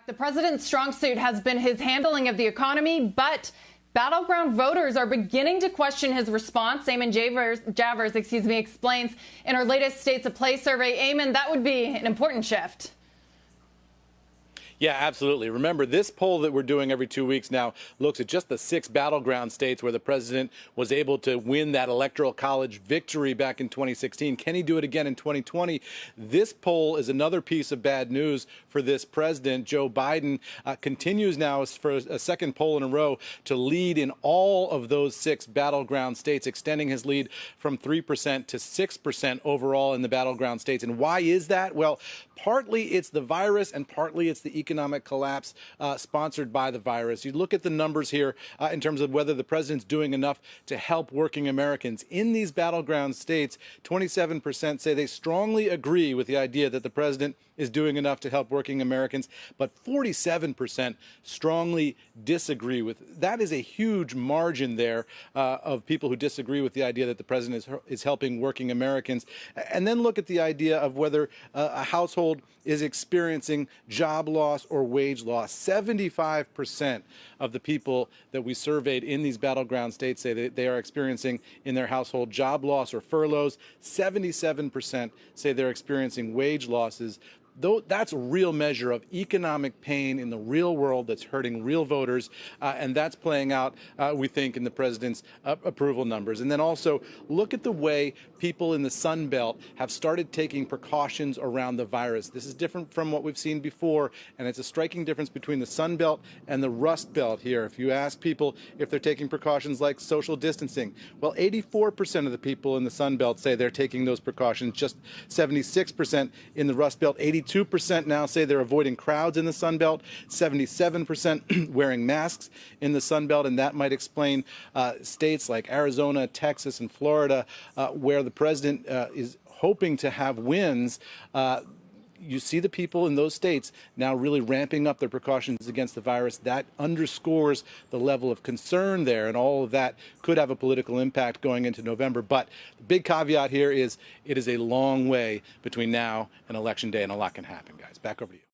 The president's strong suit has been his handling of the economy, but Battleground voters are beginning to question his response. Eamon Javers, explains in our latest States of Play survey. Eamon, that would be an important shift. Yeah, absolutely. Remember, this poll that we're doing every 2 weeks now looks at just the 6 battleground states where the president was able to win that electoral college victory back in 2016. Can he do it again in 2020? This poll is another piece of bad news for this president. Joe Biden continues now for a second poll in a row to lead in all of those 6 battleground states, extending his lead from 3% to 6% overall in the battleground states. And why is that? Well, partly it's the virus and partly it's the economic collapse sponsored by the virus. You look at the numbers here in terms of whether the president's doing enough to help working Americans. In these battleground states, 27% say they strongly agree with the idea that the president is doing enough to help working Americans, but 47% strongly disagree with. That is a huge margin there of people who disagree with the idea that the president is helping working Americans. And then look at the idea of whether a household is experiencing job loss or wage loss. 75% of the people that we surveyed in these battleground states say that they are experiencing in their household job loss or furloughs. 77% say they're experiencing wage losses. Though that's a real measure of economic pain in the real world that's hurting real voters, and that's playing out, we think, in the president's approval numbers. And then also look at the way people in the Sun Belt have started taking precautions around the virus. This is different from what we've seen before, and it's a striking difference between the Sun Belt and the Rust Belt here. If you ask people if they're taking precautions like social distancing, well, 84% of the people in the Sun Belt say they're taking those precautions, just 76% in the Rust Belt. 82% now say they're avoiding crowds in the Sun Belt, 77% wearing masks in the Sun Belt, and that might explain states like Arizona, Texas, and Florida, where the president is hoping to have wins. You see the people in those states now really ramping up their precautions against the virus. That underscores the level of concern there, and all of that could have a political impact going into November. But the big caveat here is it is a long way between now and Election Day, and a lot can happen, guys. Back over to you.